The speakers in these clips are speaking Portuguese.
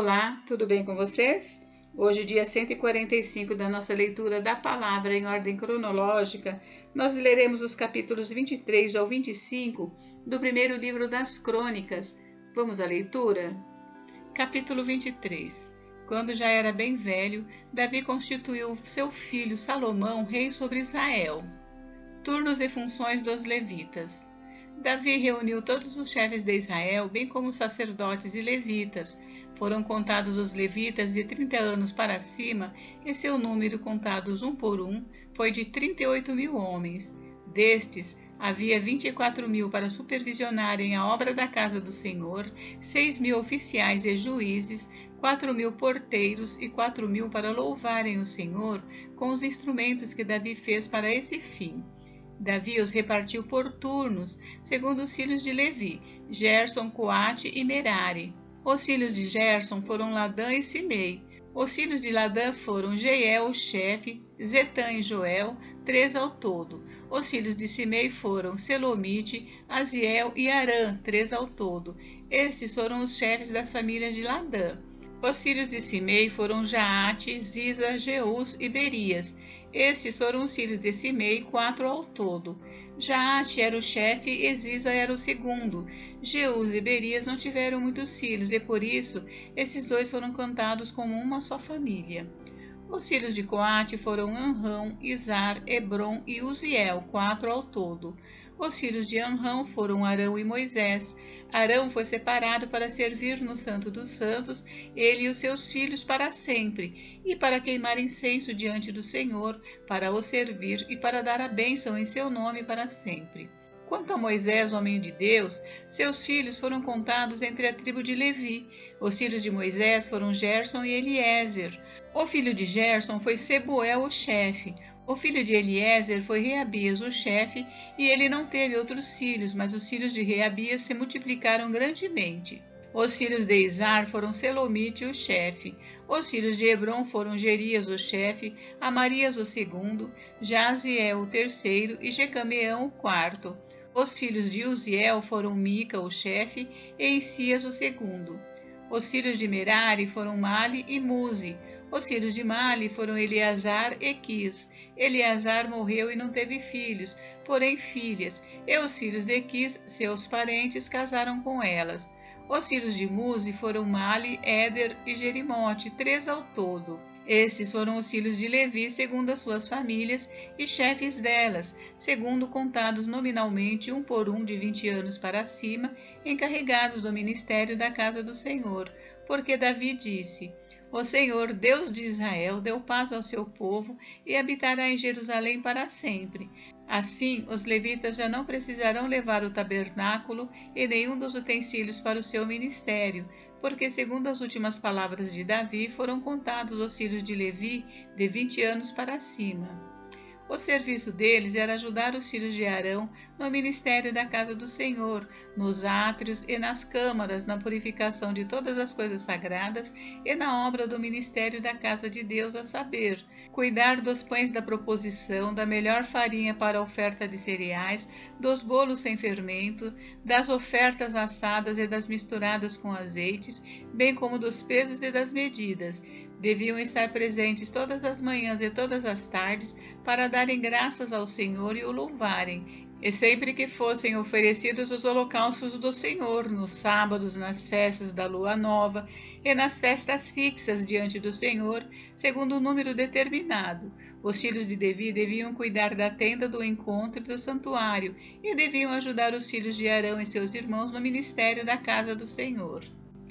Olá, tudo bem com vocês? Hoje, dia 145 da nossa leitura da palavra em ordem cronológica, nós leremos os capítulos 23 ao 25 do primeiro livro das Crônicas. Vamos à leitura? Capítulo 23. Quando já era bem velho, Davi constituiu seu filho Salomão rei sobre Israel. Turnos e funções dos levitas. Davi reuniu todos os chefes de Israel, bem como os sacerdotes e levitas. Foram contados os levitas de 30 anos para cima, e seu número, contados um por um, foi de 38.000 homens. Destes, havia 24.000 para supervisionarem a obra da casa do Senhor, 6.000 oficiais e juízes, 4.000 porteiros e 4.000 para louvarem o Senhor com os instrumentos que Davi fez para esse fim. Davi os repartiu por turnos, segundo os filhos de Levi, Gerson, Coate e Merari. Os filhos de Gerson foram Ladã e Simei. Os filhos de Ladã foram Jeiel, o chefe, Zetã e Joel, 3 ao todo. Os filhos de Simei foram Selomite, Aziel e Arã, 3 ao todo. Estes foram os chefes das famílias de Ladã. Os filhos de Simei foram Jaate, Ziza, Jeus e Berias. Estes foram os filhos de Simei, 4 ao todo. Jaate era o chefe e Ziza era o segundo. Jeus e Berias não tiveram muitos filhos e por isso esses dois foram contados como uma só família. Os filhos de Coate foram Anrão, Izar, Hebron e Uziel, 4 ao todo. Os filhos de Anrão foram Arão e Moisés. Arão foi separado para servir no Santo dos Santos, ele e os seus filhos para sempre, e para queimar incenso diante do Senhor, para o servir e para dar a bênção em seu nome para sempre. Quanto a Moisés, homem de Deus, seus filhos foram contados entre a tribo de Levi. Os filhos de Moisés foram Gerson e Eliezer. O filho de Gerson foi Sebuel, o chefe. O filho de Eliezer foi Reabias, o chefe, e ele não teve outros filhos, mas os filhos de Reabias se multiplicaram grandemente. Os filhos de Izar foram Selomite, o chefe. Os filhos de Hebron foram Gerias, o chefe, Amarias, o segundo, Jaziel, o terceiro, e Jecameão, o quarto. Os filhos de Uziel foram Mica, o chefe, e Isias, o segundo. Os filhos de Merari foram Mali e Muzi. Os filhos de Mali foram Eleazar e Quis. Eleazar morreu e não teve filhos, porém filhas, e os filhos de Quis, seus parentes, casaram com elas. Os filhos de Muzi foram Mali, Éder e Jerimote, 3 ao todo. Estes foram os filhos de Levi, segundo as suas famílias, e chefes delas, segundo contados nominalmente um por um de 20 anos para cima, encarregados do ministério da casa do Senhor. Porque Davi disse: O Senhor, Deus de Israel, deu paz ao seu povo e habitará em Jerusalém para sempre. Assim, os levitas já não precisarão levar o tabernáculo e nenhum dos utensílios para o seu ministério, porque, segundo as últimas palavras de Davi, foram contados os filhos de Levi de 20 anos para cima. O serviço deles era ajudar os filhos de Arão no ministério da casa do Senhor, nos átrios e nas câmaras, na purificação de todas as coisas sagradas e na obra do ministério da casa de Deus, a saber, cuidar dos pães da proposição, da melhor farinha para a oferta de cereais, dos bolos sem fermento, das ofertas assadas e das misturadas com azeites, bem como dos pesos e das medidas. Deviam estar presentes todas as manhãs e todas as tardes para darem graças ao Senhor e o louvarem, e sempre que fossem oferecidos os holocaustos do Senhor, nos sábados, nas festas da lua nova e nas festas fixas diante do Senhor, segundo o número determinado. Os filhos de Levi deviam cuidar da tenda do encontro e do santuário, e deviam ajudar os filhos de Arão e seus irmãos no ministério da casa do Senhor.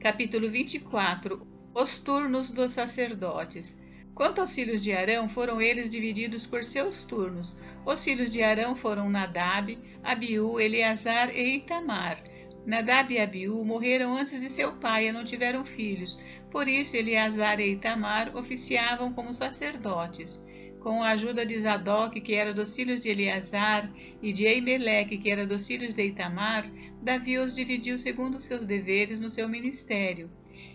Capítulo 24. Os turnos dos sacerdotes. Quanto aos filhos de Arão, foram eles divididos por seus turnos. Os filhos de Arão foram Nadab, Abiú, Eleazar e Itamar. Nadab e Abiú morreram antes de seu pai e não tiveram filhos. Por isso, Eleazar e Itamar oficiavam como sacerdotes. Com a ajuda de Zadok, que era dos filhos de Eleazar, e de Eimeleque, que era dos filhos de Itamar, Davi os dividiu segundo seus deveres no seu ministério.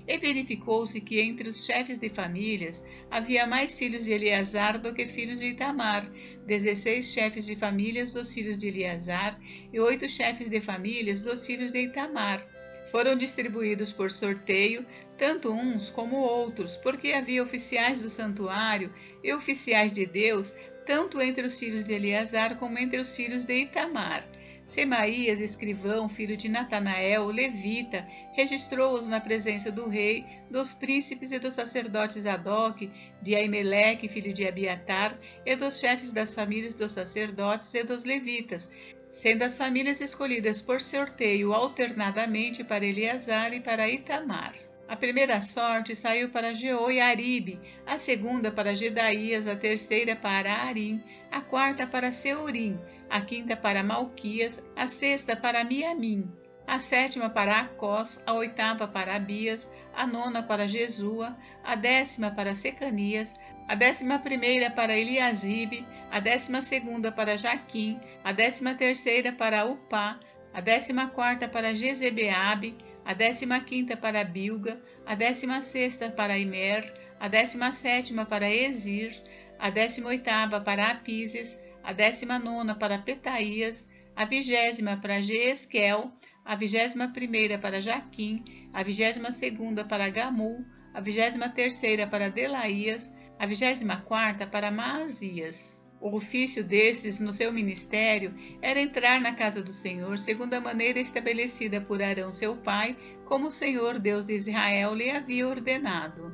E verificou-se que entre os chefes de famílias havia mais filhos de Eleazar do que filhos de Itamar, 16 chefes de famílias dos filhos de Eleazar e 8 chefes de famílias dos filhos de Itamar. Foram distribuídos por sorteio, tanto uns como outros, porque havia oficiais do santuário e oficiais de Deus, tanto entre os filhos de Eleazar como entre os filhos de Itamar. Semaías, escrivão, filho de Natanael, levita, registrou-os na presença do rei, dos príncipes e dos sacerdotes Adoc, de Aimeleque, filho de Abiatar, e dos chefes das famílias dos sacerdotes e dos levitas, sendo as famílias escolhidas por sorteio alternadamente para Eleazar e para Itamar. A primeira sorte saiu para Jeoiaribe, a segunda para Gedaías, a terceira para Arim, a quarta para Seorim, a quinta para Malquias, a sexta para Miamim, a sétima para Acós, a oitava para Abias, a nona para Jesua, a décima para Secanias, a 11ª para Eliasibe, a 12ª para Jaquim, a 13ª para Upá, a 14ª para Jezebeabe, a 15ª para Bilga, a 16ª para Imer, a 17ª para Ezir, a 18ª para Apises, a 19ª para Petaías, a 20ª para Jeesquel, a 21ª para Jaquim, a 22ª para Gamul, a 23ª para Delaías, a 24ª para Maasias. O ofício destes no seu ministério era entrar na casa do Senhor segundo a maneira estabelecida por Arão seu pai, como o Senhor Deus de Israel lhe havia ordenado.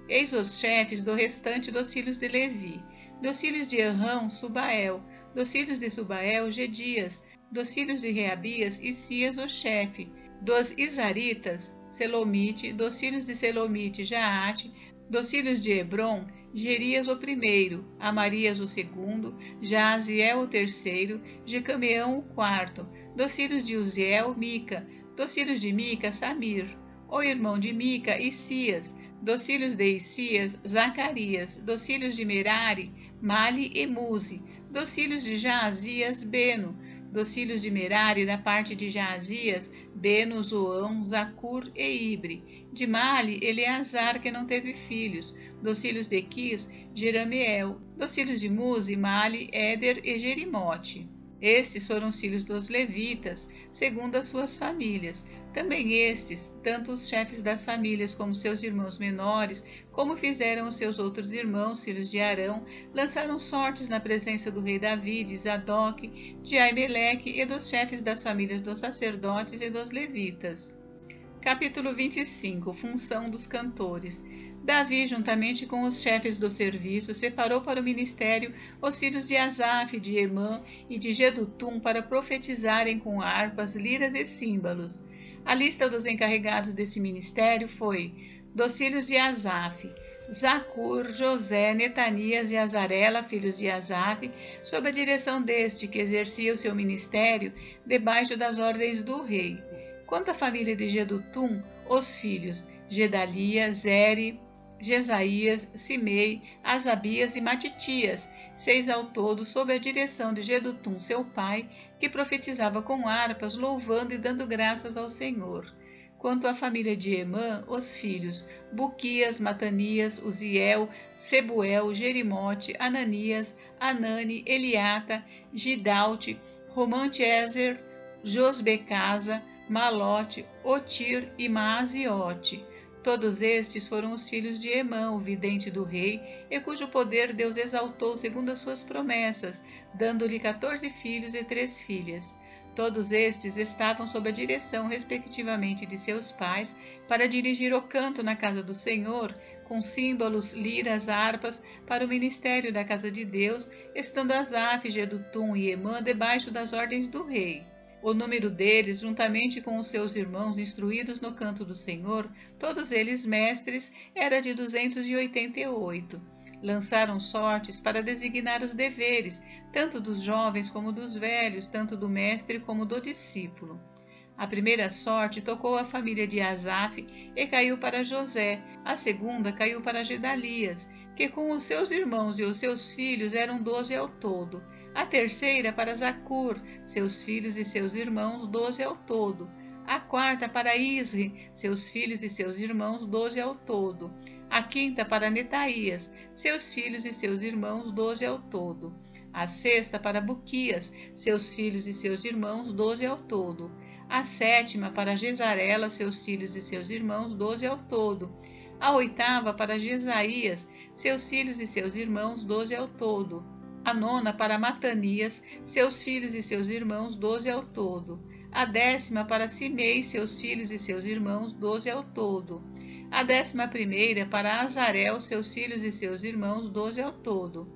Eis os chefes do restante dos filhos de Levi: dos filhos de Arão, Subael; dos filhos de Subael, Gedias; dos filhos de Reabias, Issias o chefe; dos Izaritas, Selomite; dos filhos de Selomite, Jaate; dos filhos de Hebron, Gerias o primeiro, Amarias o segundo, Jaaziel o terceiro, Jecameão o quarto; dos filhos de Uziel, Mica; dos filhos de Mica, Samir; o irmão de Mica, Issias; dos filhos de Issias, Zacarias; dos filhos de Merari, Mali e Muzi; dos filhos de Jaazias, Beno; dos filhos de Merari, da parte de Jaazias, Beno, Zoão, Zacur e Ibre; de Mali, Eleazar, que não teve filhos; dos filhos de Quis, Jerameel; dos filhos de Muzi, Mali, Éder e Jerimote. Estes foram os filhos dos levitas, segundo as suas famílias. Também estes, tanto os chefes das famílias como seus irmãos menores, como fizeram os seus outros irmãos, filhos de Arão, lançaram sortes na presença do rei Davi, de Zadok, de Aimeleque e dos chefes das famílias dos sacerdotes e dos levitas. Capítulo 25. Função dos cantores. Davi, juntamente com os chefes do serviço, separou para o ministério os filhos de Asaf, de Emã e de Jedutum para profetizarem com harpas, liras e símbolos. A lista dos encarregados desse ministério foi: dos filhos de Asaf, Zacur, José, Netanias e Azarela, filhos de Asaf, sob a direção deste, que exercia o seu ministério debaixo das ordens do rei. Quanto à família de Jedutum, os filhos Gedalia, Zeri, Jesaías, Simei, Asabias e Matitias, 6 ao todo, sob a direção de Jedutum, seu pai, que profetizava com harpas, louvando e dando graças ao Senhor. Quanto à família de Emã, os filhos Buquias, Matanias, Uziel, Sebuel, Jerimote, Ananias, Anani, Eliata, Gidalte, Romante-Ezer, Josbecasa, Malote, Otir e Maaziote. Todos estes foram os filhos de Emã, o vidente do rei, e cujo poder Deus exaltou segundo as suas promessas, dando-lhe 14 filhos e 3 filhas. Todos estes estavam sob a direção, respectivamente, de seus pais, para dirigir o canto na casa do Senhor, com símbolos, liras, harpas, para o ministério da casa de Deus, estando Asaf, Jedutum e Emã debaixo das ordens do rei. O número deles, juntamente com os seus irmãos instruídos no canto do Senhor, todos eles mestres, era de 288. Lançaram sortes para designar os deveres, tanto dos jovens como dos velhos, tanto do mestre como do discípulo. A primeira sorte tocou a família de Asaf e caiu para José. A segunda caiu para Gedalias, que com os seus irmãos e os seus filhos eram 12 ao todo. A terceira para Zacur, seus filhos e seus irmãos, 12 ao todo. A quarta para Isri, seus filhos e seus irmãos, 12 ao todo. A quinta para Netaías, seus filhos e seus irmãos, 12 ao todo. A sexta para Buquias, seus filhos e seus irmãos, 12 ao todo. A 7ª para Gesarela, seus filhos e seus irmãos, 12 ao todo. A 8ª para Jesaías, seus filhos e seus irmãos, 12 ao todo. A 9ª para Matanias, seus filhos e seus irmãos, 12 ao todo. A 10ª para Simei, seus filhos e seus irmãos, 12 ao todo. A 11ª para Azarel, seus filhos e seus irmãos, 12 ao todo.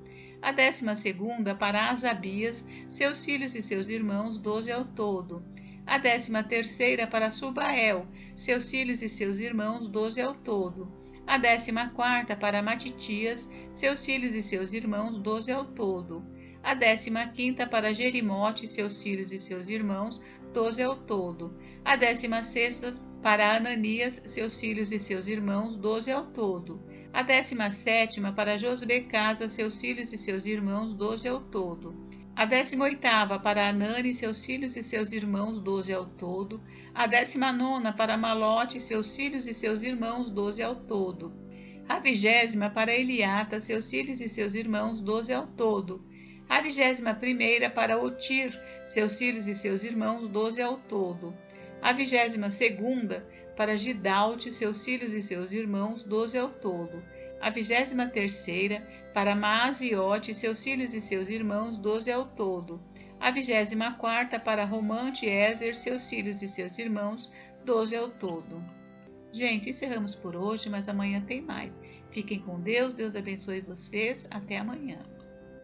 A 12ª para Asabias, seus filhos e seus irmãos, 12 ao todo. A 13ª para Subael, seus filhos e seus irmãos, 12 ao todo. A 14ª para Matitias, seus filhos e seus irmãos, 12 ao todo. A 15ª para Jerimote, seus filhos e seus irmãos, 12 ao todo. A 16ª para Ananias, seus filhos e seus irmãos, 12 ao todo. A 17ª para Josbecasa, seus filhos e seus irmãos, 12 ao todo. A 18ª para Anani, seus filhos e seus irmãos, 12 ao todo. A 19ª para Malote, seus filhos e seus irmãos, 12 ao todo. A 20ª para Eliata, seus filhos e seus irmãos, 12 ao todo. A 21ª para Otir, seus filhos e seus irmãos, 12 ao todo. A 22ª para Gidalte, seus filhos e seus irmãos, 12 ao todo. A 23ª para Maaziote, seus filhos e seus irmãos, 12 ao todo. A 24ª para Romante Ezer, seus filhos e seus irmãos, 12 ao todo. Gente, encerramos por hoje, mas amanhã tem mais. Fiquem com Deus, Deus abençoe vocês. Até amanhã.